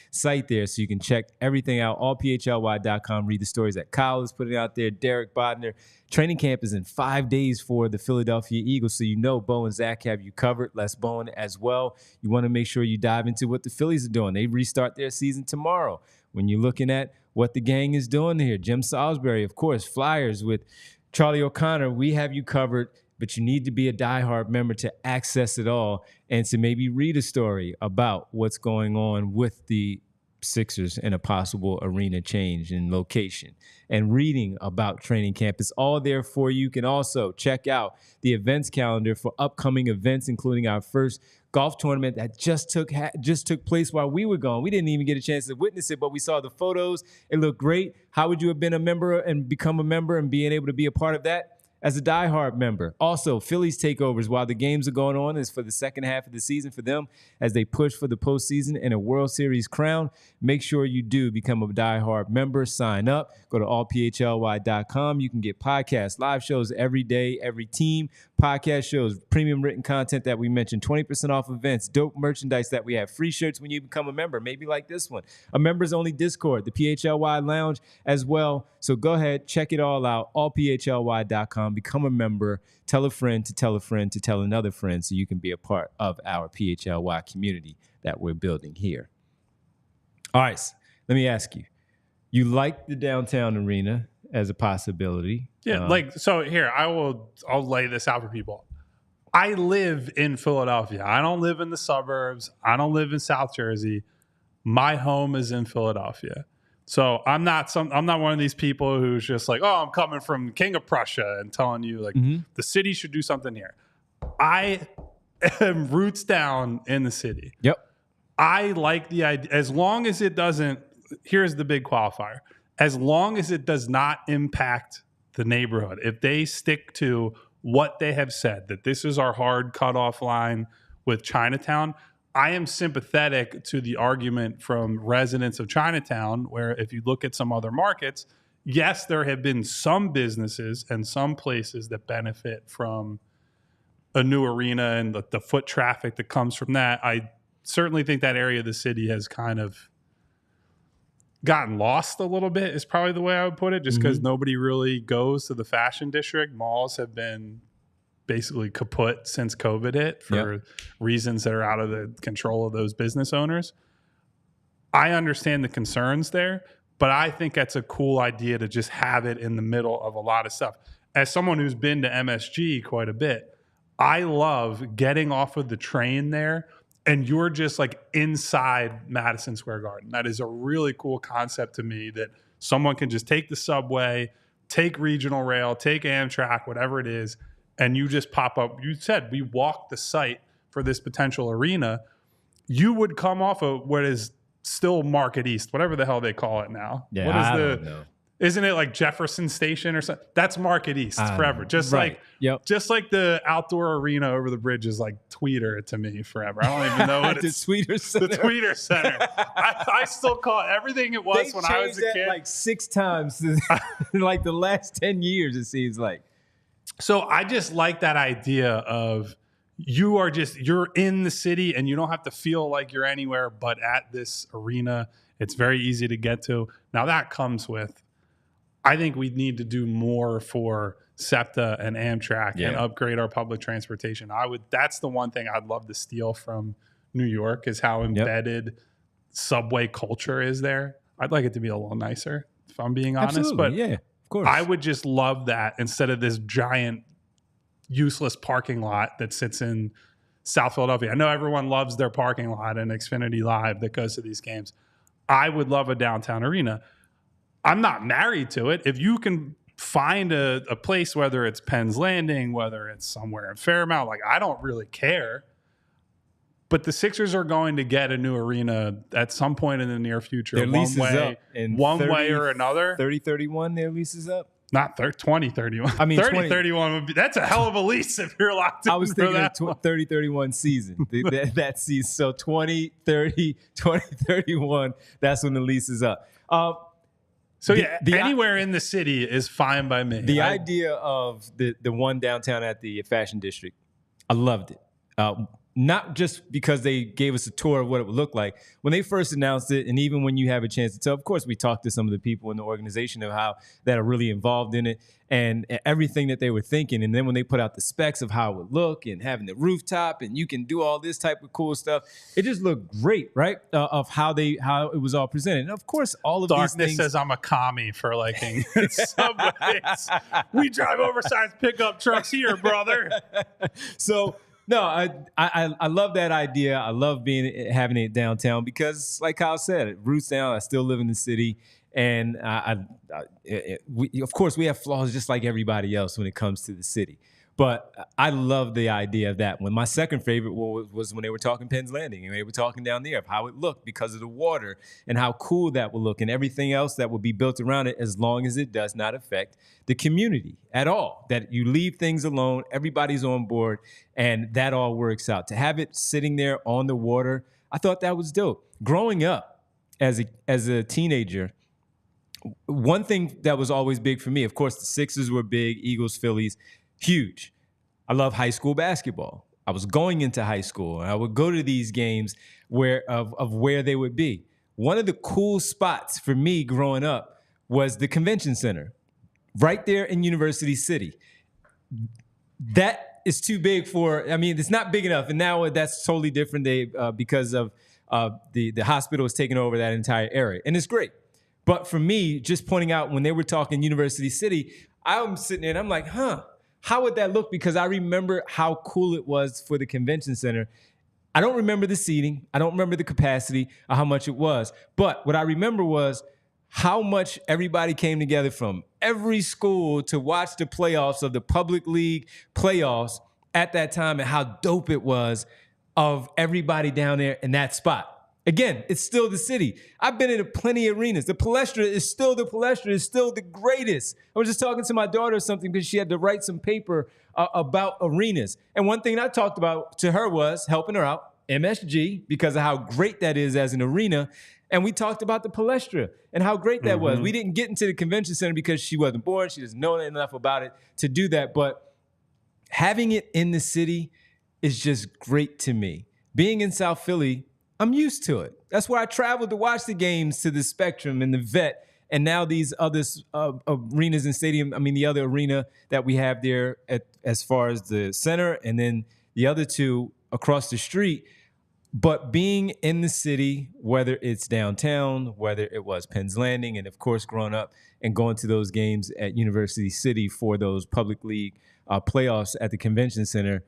site there. So you can check everything out, allphly.com. Read the stories that Kyle is putting out there, Derek Bodner. Training camp is in 5 days for the Philadelphia Eagles. So Bo and Zach have you covered. Les Bowen as well. You want to make sure you dive into what the Phillies are doing. They restart their season tomorrow. When you're looking at what the gang is doing here, Jim Salisbury, of course, Flyers with Charlie O'Connor, we have you covered. But you need to be a diehard member to access it all and to maybe read a story about what's going on with the Sixers and a possible arena change in location. And reading about training camp is all there for you. You can also check out the events calendar for upcoming events, including our first golf tournament that just took place while we were gone. We didn't even get a chance to witness it, but we saw the photos. It looked great. How would you have been a member and become a member and being able to be a part of that? As a diehard member. Also, Phillies takeovers while the games are going on is for the second half of the season for them as they push for the postseason and a World Series crown. Make sure you do become a diehard member. Sign up. Go to allphly.com. You can get podcasts, live shows every day, every team, podcast shows, premium written content that we mentioned, 20% off events, dope merchandise that we have, free shirts when you become a member, maybe like this one, a members-only Discord, the PHLY Lounge as well. So go ahead, check it all out, allphly.com. Become a member, tell a friend to tell a friend to tell another friend so you can be a part of our PHLY community that we're building here. All right, let me ask you. You like the downtown arena as a possibility? Yeah, so here, I'll lay this out for people. I live in Philadelphia. I don't live in the suburbs. I don't live in South Jersey. My home is in Philadelphia. So I'm not one of these people who's just like, oh, I'm coming from King of Prussia and telling you like the city should do something here. I am roots down in the city. Yep. I like the idea as long as it doesn't. Here's the big qualifier: as long as it does not impact the neighborhood. If they stick to what they have said, that this is our hard cutoff line with Chinatown, I am sympathetic to the argument from residents of Chinatown, where if you look at some other markets, yes, there have been some businesses and some places that benefit from a new arena and the foot traffic that comes from that. I certainly think that area of the city has kind of gotten lost a little bit, is probably the way I would put it, just because nobody really goes to the fashion district. Malls have been basically kaput since COVID hit for reasons that are out of the control of those business owners. I understand the concerns there, but I think that's a cool idea to just have it in the middle of a lot of stuff. As someone who's been to MSG quite a bit, I love getting off of the train there and you're just like inside Madison Square Garden. That is a really cool concept to me, that someone can just take the subway, take regional rail, take Amtrak, whatever it is, and you just pop up. You said we walked the site for this potential arena. You would come off of what is still Market East, whatever the hell they call it now. Yeah, what is I don't know. Isn't it like Jefferson Station or something? That's Market East forever. Just right. Just like the outdoor arena over the bridge is like Tweeter to me forever. I don't even know what it's. The Tweeter Center. The Tweeter Center. I still call it everything it was when I was a kid. Like 6 times in like the last 10 years, it seems like. So I just like that idea of you're in the city and you don't have to feel like you're anywhere but at this arena. It's very easy to get to. Now that comes with, I think we need to do more for SEPTA and Amtrak and upgrade our public transportation. That's the one thing I'd love to steal from New York, is how embedded subway culture is there. I'd like it to be a little nicer, if I'm being honest. Absolutely. But yeah, of course. I would just love that instead of this giant useless parking lot that sits in South Philadelphia. I know everyone loves their parking lot and Xfinity Live that goes to these games. I would love a downtown arena. I'm not married to it. If you can find a place, whether it's Penn's Landing, whether it's somewhere in Fairmount, like I don't really care. But the Sixers are going to get a new arena at some point in the near future. Their lease is up in way or another. 30-31, their lease is up. Not 20-31. I mean, 30-31 would be, that's a hell of a lease if you're locked in. I was thinking of 30-31 season. that season. So 20-30, 20-31, that's when the lease is up. Anywhere in the city is fine by me. The idea of the one downtown at the Fashion District I loved it. Not just because they gave us a tour of what it would look like. When they first announced it, and even when you have a chance to tell, of course, we talked to some of the people in the organization of how that are really involved in it and everything that they were thinking. And then when they put out the specs of how it would look and having the rooftop and you can do all this type of cool stuff, it just looked great, right? Of how it was all presented. And of course, all of Darkness these things says I'm a commie for liking subways. We drive oversized pickup trucks here, brother. So no, I love that idea. I love having it downtown because, like Kyle said, it roots down. I still live in the city, and of course we have flaws just like everybody else when it comes to the city. But I love the idea of that one. My second favorite was when they were talking Penn's Landing and they were talking down there of how it looked because of the water and how cool that will look and everything else that will be built around it as long as it does not affect the community at all. That you leave things alone, everybody's on board, and that all works out. To have it sitting there on the water, I thought that was dope. Growing up as a teenager, one thing that was always big for me, of course, the Sixers were big, Eagles, Phillies, huge. I love high school basketball. I was going into high school, and I would go to these games where they would be. One of the cool spots for me growing up was the convention center, right there in University City. That is too big it's not big enough, and now that's totally different because of the hospital is taking over that entire area, and it's great. But for me, just pointing out when they were talking University City, I'm sitting there and I'm like, how would that look? Because I remember how cool it was for the convention center. I don't remember the seating. I don't remember the capacity or how much it was. But what I remember was how much everybody came together from every school to watch the playoffs of the public league playoffs at that time and how dope it was of everybody down there in that spot. Again, it's still the city. I've been in plenty of arenas. The Palestra is still the Palestra. It's still the greatest. I was just talking to my daughter or something because she had to write some paper about arenas. And one thing I talked about to her was helping her out, MSG, because of how great that is as an arena. And we talked about the Palestra and how great that was. We didn't get into the convention center because she wasn't born. She doesn't know enough about it to do that. But having it in the city is just great to me. Being in South Philly, I'm used to it. That's where I traveled to watch the games to the Spectrum and the Vet, and now these other arenas and stadium. I mean, the other arena that we have there as far as the center, and then the other two across the street. But being in the city, whether it's downtown, whether it was Penn's Landing, and of course growing up and going to those games at University City for those public league playoffs at the convention center,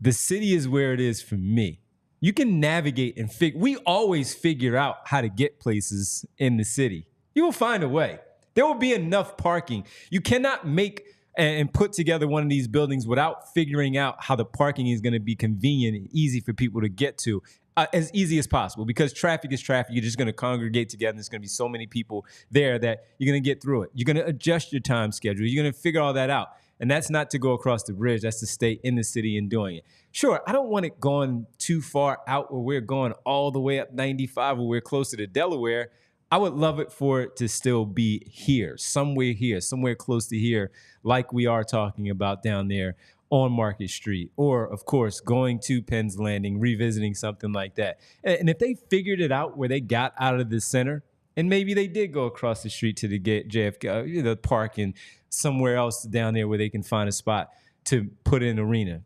the city is where it is for me. You can navigate and we always figure out how to get places in the city. You will find a way. There will be enough parking. You cannot make and put together one of these buildings without figuring out how the parking is going to be convenient and easy for people to get to, as easy as possible, because traffic is traffic. You're just going to congregate together. And there's going to be so many people there that you're going to get through it. You're going to adjust your time schedule. You're going to figure all that out. And that's not to go across the bridge. That's to stay in the city and doing it. Sure, I don't want it going too far out where we're going all the way up 95 where we're closer to Delaware. I would love it for it to still be here, somewhere close to here, like we are talking about down there on Market Street, or, of course, going to Penn's Landing, revisiting something like that. And if they figured it out where they got out of the center, and maybe they did go across the street to the JFK, the park, and somewhere else down there where they can find a spot to put in an arena,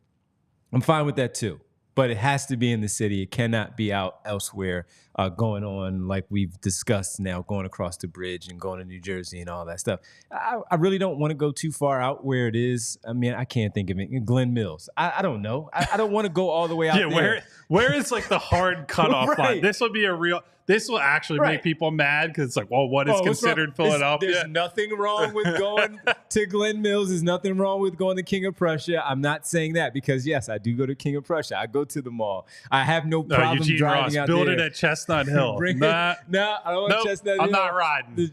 I'm fine with that too. But it has to be in the city. It cannot be out elsewhere going on like we've discussed now, going across the bridge and going to New Jersey and all that stuff. I really don't want to go too far out where it is. I mean, I can't think of it. Glen Mills. I don't know. I don't want to go all the way out there. Where is like the hard cutoff line? This will actually make people mad because it's like, well, what is considered Philadelphia? There's nothing wrong with going to Glen Mills. There's nothing wrong with going to King of Prussia. I'm not saying that because, yes, I do go to King of Prussia. I go to the mall. I have no problem Eugene driving Ross, out build there. It at Chestnut Hill. No, I don't want Chestnut Hill. I'm not riding.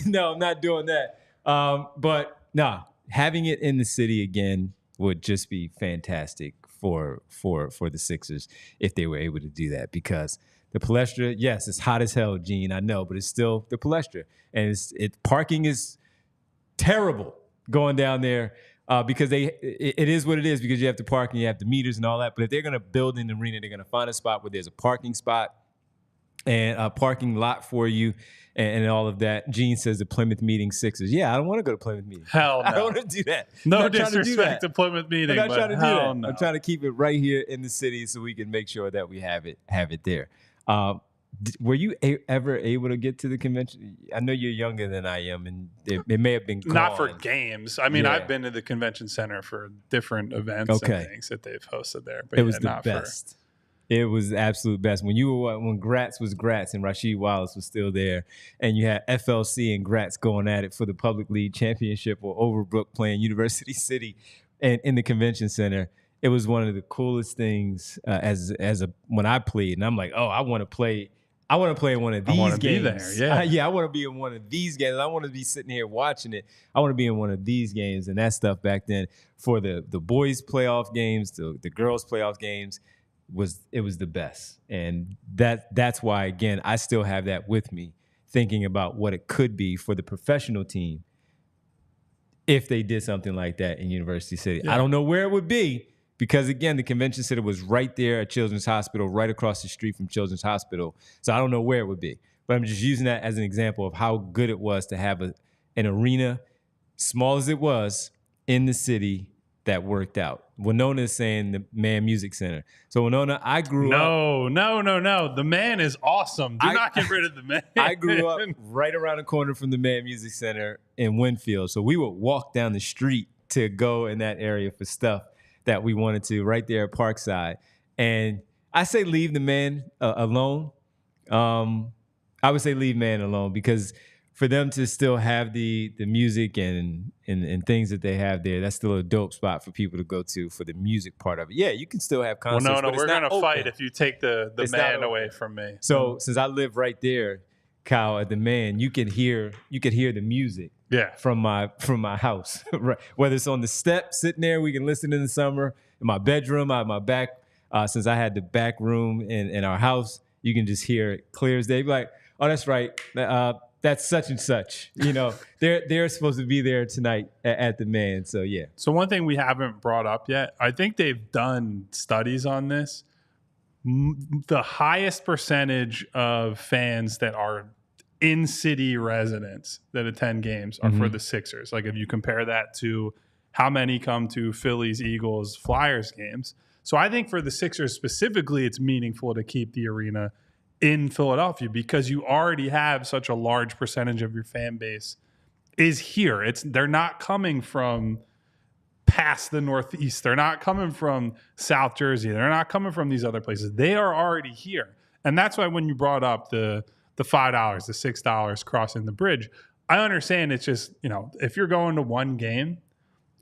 No, I'm not doing that. But no, having it in the city again would just be fantastic for the Sixers if they were able to do that, because the Palestra, yes, it's hot as hell, Gene, I know, but it's still the Palestra. And parking is terrible going down there because it is what it is, because you have to park and you have the meters and all that. But if they're going to build an arena, they're going to find a spot where there's a parking spot and a parking lot for you and all of that. Gene says the Plymouth Meeting Sixers. Yeah, I don't want to go to Plymouth Meeting. Hell no. I don't want to do that. No disrespect to Plymouth Meeting, I'm not trying to do that. no. I'm trying to keep it right here in the city so we can make sure that we have it there. Were you ever able to get to the convention? I know you're younger than I am, and it may have been gone. Not for games. I mean, I've been to the convention center for different events and things that they've hosted there. But it was the best. It was the absolute best. When Gratz was Gratz and Rasheed Wallace was still there, and you had FLC and Gratz going at it for the Public League Championship, or Overbrook playing University City and in the convention center. It was one of the coolest things when I played, and I'm like, oh, I want to play. I want to play in one of these games. I want to be there, yeah. I want to be in one of these games. I want to be sitting here watching it. I want to be in one of these games. And that stuff back then for the boys' playoff games, the girls' playoff games, was the best. And that's why, again, I still have that with me, thinking about what it could be for the professional team if they did something like that in University City. Yeah. I don't know where it would be, because, again, the convention center was right there at Children's Hospital, right across the street from Children's Hospital. So I don't know where it would be. But I'm just using that as an example of how good it was to have an arena, small as it was, in the city that worked out. Winona is saying the Man Music Center. So, Winona, I grew up. No. The Man is awesome. Do not get rid of the Man. I grew up right around the corner from the Man Music Center in Winfield. So we would walk down the street to go in that area for stuff that we wanted to, right there at Parkside. And I say leave the Man alone. I would say leave Man alone, because for them to still have the music and things that they have there, that's still a dope spot for people to go to for the music part of it. Yeah, you can still have concerts. Well, no, but we're going to fight if you take the Man away from me. So since I live right there, Kyle, at the Man, you could hear the music. Yeah, from my house, right? Whether it's on the step, sitting there, we can listen in the summer. In my bedroom, my back, since I had the back room in our house, you can just hear it clear as day. Be like, oh, that's right, that's such and such. You know, they're supposed to be there tonight at the Man. So yeah. So one thing we haven't brought up yet, I think they've done studies on this. The highest percentage of fans that are in-city residents that attend games are for the Sixers. Like, if you compare that to how many come to Phillies, Eagles, Flyers games. So I think for the Sixers specifically, it's meaningful to keep the arena in Philadelphia, because you already have such a large percentage of your fan base is here. They're not coming from past the Northeast. They're not coming from South Jersey. They're not coming from these other places. They are already here. And that's why when you brought up the $5, the $6 crossing the bridge, I understand it's just, if you're going to one game,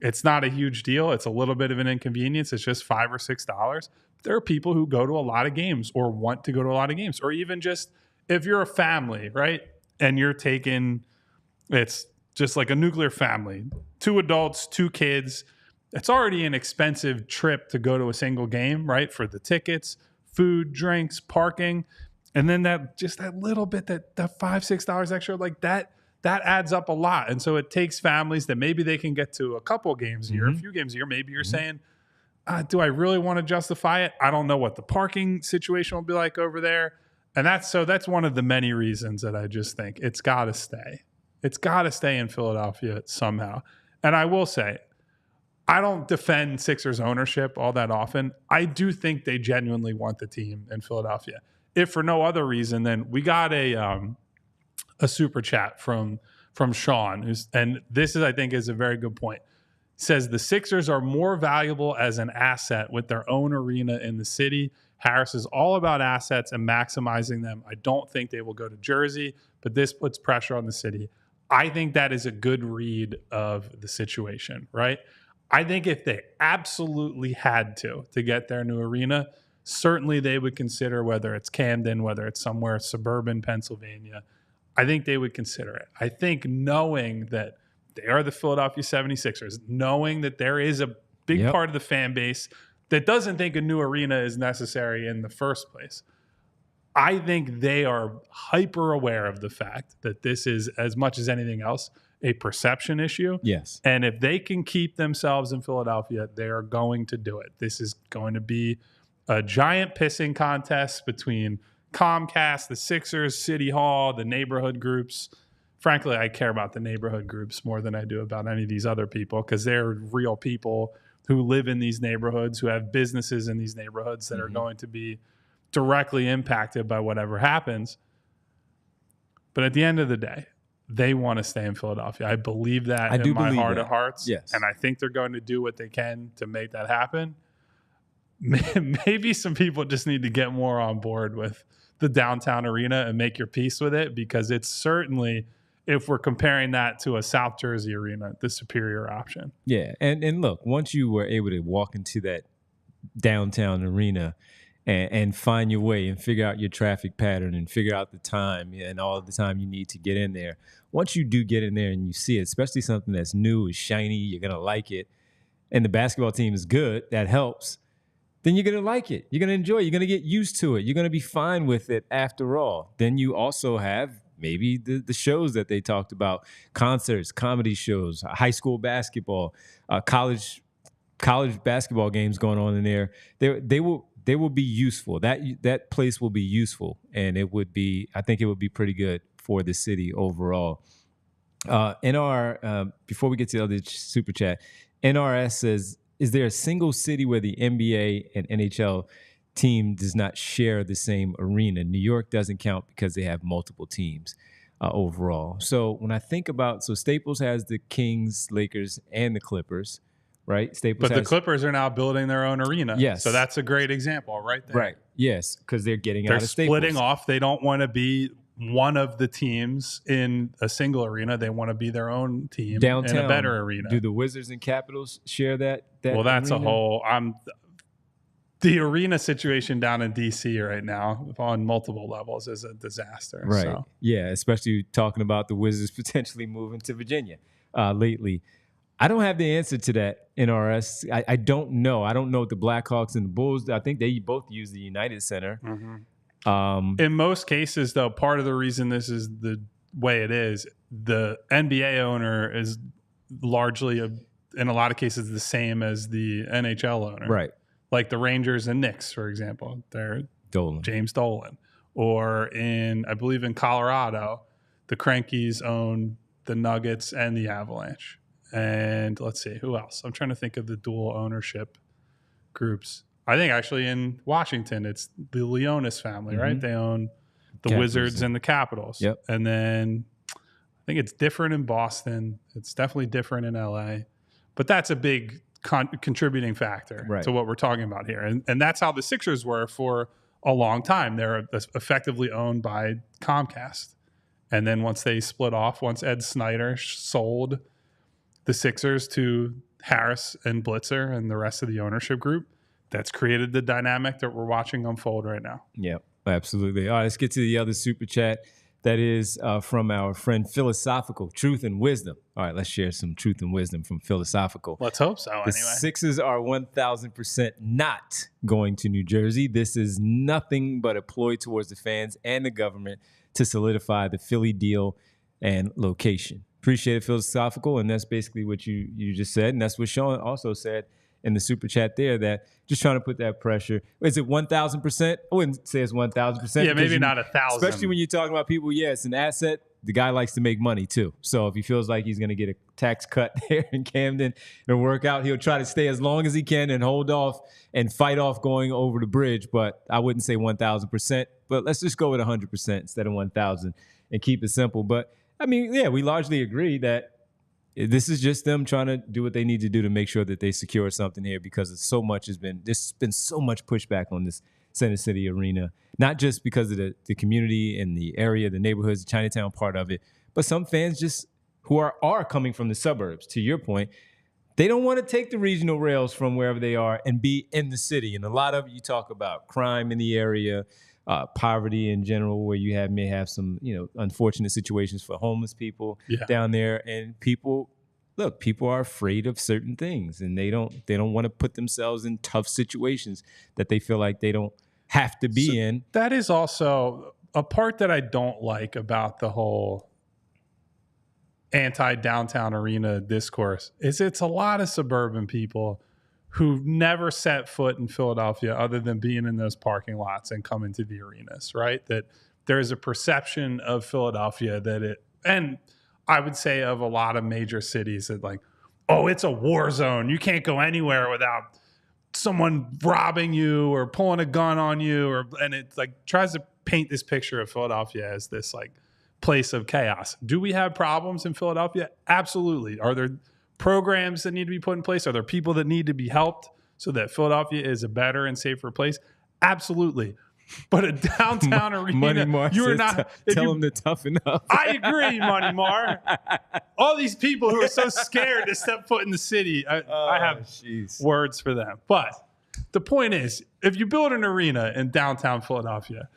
it's not a huge deal. It's a little bit of an inconvenience. It's just $5 or $6. There are people who go to a lot of games or want to go to a lot of games, or even just if you're a family, right? And you're taking, it's just like a nuclear family, 2 adults, 2 kids. It's already an expensive trip to go to a single game, right? For the tickets, food, drinks, parking. And then that little bit, that $5, $6 extra, like that adds up a lot. And so it takes families that maybe they can get to a couple games a year, a few games a year. Maybe you're saying, do I really want to justify it? I don't know what the parking situation will be like over there. And that's one of the many reasons that I just think it's got to stay. It's got to stay in Philadelphia somehow. And I will say, I don't defend Sixers ownership all that often. I do think they genuinely want the team in Philadelphia. If for no other reason, then we got a super chat from Sean, and this is, I think, is a very good point. Says the Sixers are more valuable as an asset with their own arena in the city. Harris is all about assets and maximizing them. I don't think they will go to Jersey, but this puts pressure on the city. I think that is a good read of the situation, right? I think if they absolutely had to get their new arena, certainly they would consider whether it's Camden, whether it's somewhere suburban Pennsylvania. I think they would consider it. I think knowing that they are the Philadelphia 76ers, knowing that there is a big part of the fan base that doesn't think a new arena is necessary in the first place, I think they are hyper aware of the fact that this is, as much as anything else, a perception issue. Yes. And if they can keep themselves in Philadelphia, they are going to do it. This is going to be a giant pissing contest between Comcast, the Sixers, City Hall, the neighborhood groups. Frankly, I care about the neighborhood groups more than I do about any of these other people, because they're real people who live in these neighborhoods, who have businesses in these neighborhoods that are going to be directly impacted by whatever happens. But at the end of the day, they want to stay in Philadelphia. I believe that in my heart of hearts. Yes. And I think they're going to do what they can to make that happen. Maybe some people just need to get more on board with the downtown arena and make your peace with it, because it's certainly, if we're comparing that to a South Jersey arena, the superior option. Yeah. And look, once you were able to walk into that downtown arena and find your way and figure out your traffic pattern and figure out the time and all the time you need to get in there. Once you do get in there and you see it, especially something that's new, is shiny, you're going to like it, and the basketball team is good, that helps, then you're going to like it. You're going to enjoy it. You're going to get used to it. You're going to be fine with it after all. Then you also have maybe the shows that they talked about, concerts, comedy shows, high school basketball, college basketball games going on in there. They will be useful. That place will be useful, and I think it would be pretty good for the city overall. In our before we get to the other super chat, NRS says, is there a single city where the NBA and NHL team does not share the same arena? New York doesn't count because they have multiple teams overall. So when I think about, Staples has the Kings, Lakers, and the Clippers. Right, But the Clippers are now building their own arena. Yes, so that's a great example, right there. Right. Yes, because they're out of Staples. They're splitting off. They don't want to be one of the teams in a single arena. They want to be their own team downtown, in a better arena. Do the Wizards and Capitals share that? Well, that's arena? a whole. The arena situation down in DC right now on multiple levels is a disaster. Right. So. Yeah, especially talking about the Wizards potentially moving to Virginia lately. I don't have the answer to that, NRS. I don't know. I don't know what the Blackhawks and the Bulls, I think they both use the United Center. Mm-hmm. In most cases, though, part of the reason this is the way it is, the NBA owner is largely, in a lot of cases, the same as the NHL owner. Right. Like the Rangers and Knicks, for example. They're James Dolan. Or I believe in Colorado, the Crankies own the Nuggets and the Avalanche. And let's see, who else? I'm trying to think of the dual ownership groups. I think actually in Washington, it's the Leonis family, right? They own the Wizards and the Capitals. Yep. And then I think it's different in Boston. It's definitely different in LA. But that's a big contributing factor to what we're talking about here. And that's how the Sixers were for a long time. They're effectively owned by Comcast. And then once they split off, once Ed Snyder sold the Sixers to Harris and Blitzer and the rest of the ownership group, that's created the dynamic that we're watching unfold right now. Yeah, absolutely. All right, let's get to the other super chat. That is from our friend Philosophical, Truth and Wisdom. All right, let's share some truth and wisdom from Philosophical. Let's hope so, anyway. The Sixers are 1,000% not going to New Jersey. This is nothing but a ploy towards the fans and the government to solidify the Philly deal and location. Appreciate it, Philosophical, and that's basically what you just said, and that's what Sean also said in the super chat there, that just trying to put that pressure. Is it 1,000%? I wouldn't say it's 1,000%. Yeah, maybe not 1,000. Especially when you're talking about people, it's an asset. The guy likes to make money too. So if he feels like he's going to get a tax cut there in Camden and work out, he'll try to stay as long as he can and hold off and fight off going over the bridge. But I wouldn't say 1,000%, but let's just go with 100% instead of 1,000 and keep it simple. But I mean, yeah, we largely agree that this is just them trying to do what they need to do to make sure that they secure something here, because there's been so much pushback on this Center City arena, not just because of the community and the area, the neighborhoods, the Chinatown part of it, but some fans just who are coming from the suburbs, to your point, they don't want to take the regional rails from wherever they are and be in the city. And a lot of you talk about crime in the area, poverty in general, where you may have some, unfortunate situations for homeless people down there. And people are afraid of certain things, and they don't want to put themselves in tough situations that they feel like they don't have to be in. That is also a part that I don't like about the whole anti-downtown arena discourse is it's a lot of suburban people who've never set foot in Philadelphia other than being in those parking lots and coming to the arenas, right? That there's a perception of Philadelphia and I would say of a lot of major cities that like, oh, it's a war zone. You can't go anywhere without someone robbing you or pulling a gun on you, and it like tries to paint this picture of Philadelphia as this like place of chaos. Do we have problems in Philadelphia? Absolutely. Are there programs that need to be put in place? Are there people that need to be helped so that Philadelphia is a better and safer place? Absolutely. But a downtown arena, Money Mar you are says not. Tell them to toughen up. I agree, Money Mar. All these people who are so scared to step foot in the city, I have words for them. But the point is, if you build an arena in downtown Philadelphia,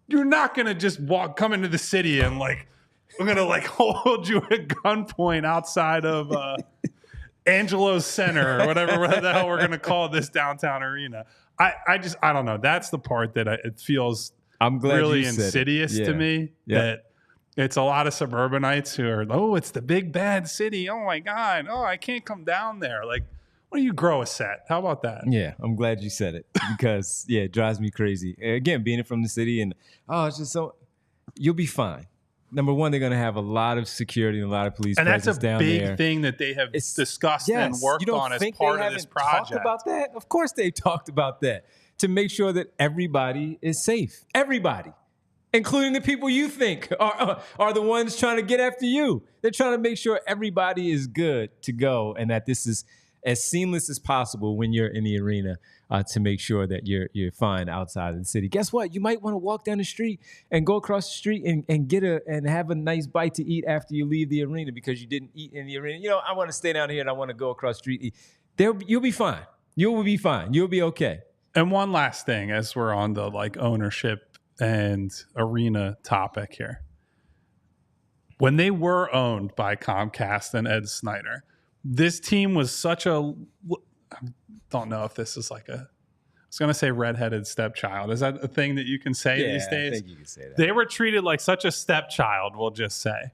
you're not going to just come into the city and like, we're going to like hold you at gunpoint outside of Angelo's Center or whatever the hell we're going to call this downtown arena. I don't know. That's the part that it feels really insidious to me. Yeah. That it's a lot of suburbanites who are, oh, it's the big bad city. Oh my God. Oh, I can't come down there. Like, why don't you grow a set? How about that? Yeah, I'm glad you said it because it drives me crazy. Again, being from the city and it's just so you'll be fine. Number one, they're going to have a lot of security and a lot of police presence down there. And that's a big thing that they have discussed and worked on as part of this project. Talked about that? Of course they've talked about that to make sure that everybody is safe. Everybody, including the people you think are the ones trying to get after you. They're trying to make sure everybody is good to go and that this is as seamless as possible when you're in the arena to make sure that you're fine outside of the city. Guess what? You might want to walk down the street and go across the street and have a nice bite to eat after you leave the arena because you didn't eat in the arena. You know, I want to stay down here and I want to go across the street. You'll be fine. You will be fine. You'll be okay. And one last thing, as we're on the like ownership and arena topic here, when they were owned by Comcast and Ed Snyder, this team was such I don't know if this is like I was going to say redheaded stepchild. Is that a thing that you can say these days? I think you can say that. They were treated like such a stepchild, we'll just say.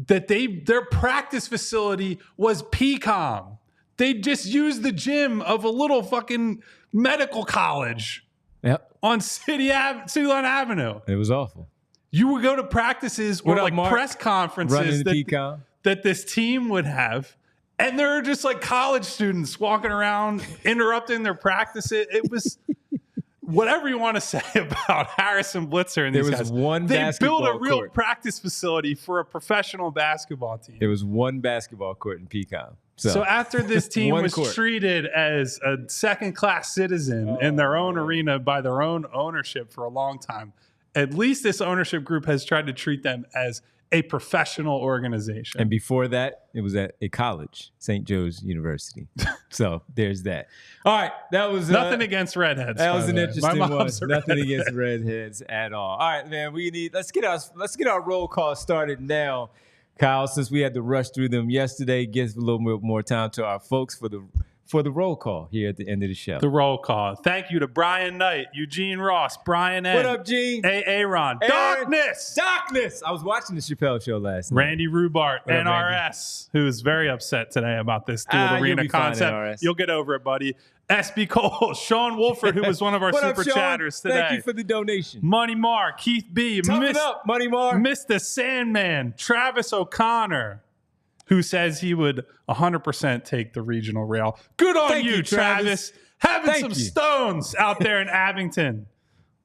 That their practice facility was PCOM. They just used the gym of a little fucking medical college on City Line Avenue. It was awful. You would go to practices or like press conferences that this team would have. And there are just like college students walking around, interrupting their practices. It was whatever you want to say about Harrison Blitzer and these guys. They built a real practice facility for a professional basketball team. There was one basketball court in Pecan. So after this team was treated as a second-class citizen in their own arena by their own ownership for a long time, at least this ownership group has tried to treat them as a professional organization. And before that, it was at a college, St. Joe's University. So there's that. All right, that was nothing against redheads. That was an interesting one. Nothing against redheads at all. All right, man. Let's get our roll call started now, Kyle. Since we had to rush through them yesterday, gives a little bit more time to our folks for the roll call here at the end of the show. The roll call. Thank you to Brian Knight, Eugene Ross, Brian N. What up, Gene? Aaron. Darkness. I was watching the Chappelle show last night. Randy Rubart, NRS, who is very upset today about this dual arena concept. You'll get over it, buddy. SB Cole, Sean Wolford, who was one of our super chatters today. Thank you for the donation. Money Mar, Keith B. Toughen up, Money Mar. Mr. Sandman, Travis O'Connor, who says he would 100% take the regional rail. Good on you, Travis. Having some stones out there in Abington.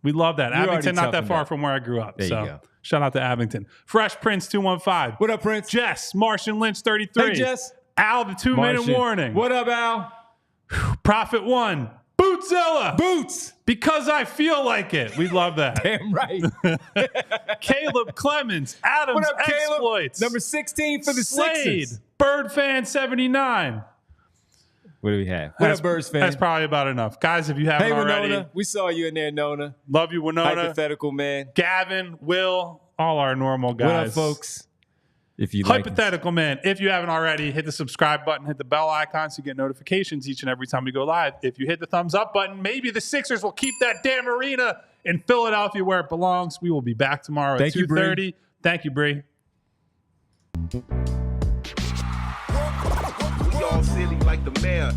We love that. Abington, not that far from where I grew up. There you go. Shout out to Abington. Fresh Prince 215. What up, Prince? Jess, Martian Lynch 33. Hey, Jess. Al, the 2-minute warning. What up, Al? Prophet 1. Bootzilla. Boots. Because I feel like it. We love that. Damn right. Caleb Clemens. Adams what up, Exploits. Caleb? Number 16 for the Slade. Sixers. Bird Fan 79. What do we have? What up, Birds fan? That's probably about enough. Guys, if you haven't already. Winona. We saw you in there, Nona. Love you, Winona. Hypothetical man. Gavin, Will, all our normal guys. What up, folks? If you Hypothetical man. If you haven't already, hit the subscribe button, hit the bell icon so you get notifications each and every time we go live. If you hit the thumbs up button, maybe the Sixers will keep that damn arena in Philadelphia where it belongs. We will be back tomorrow at 2:30. Thank you, Bree. We all silly like the mayor.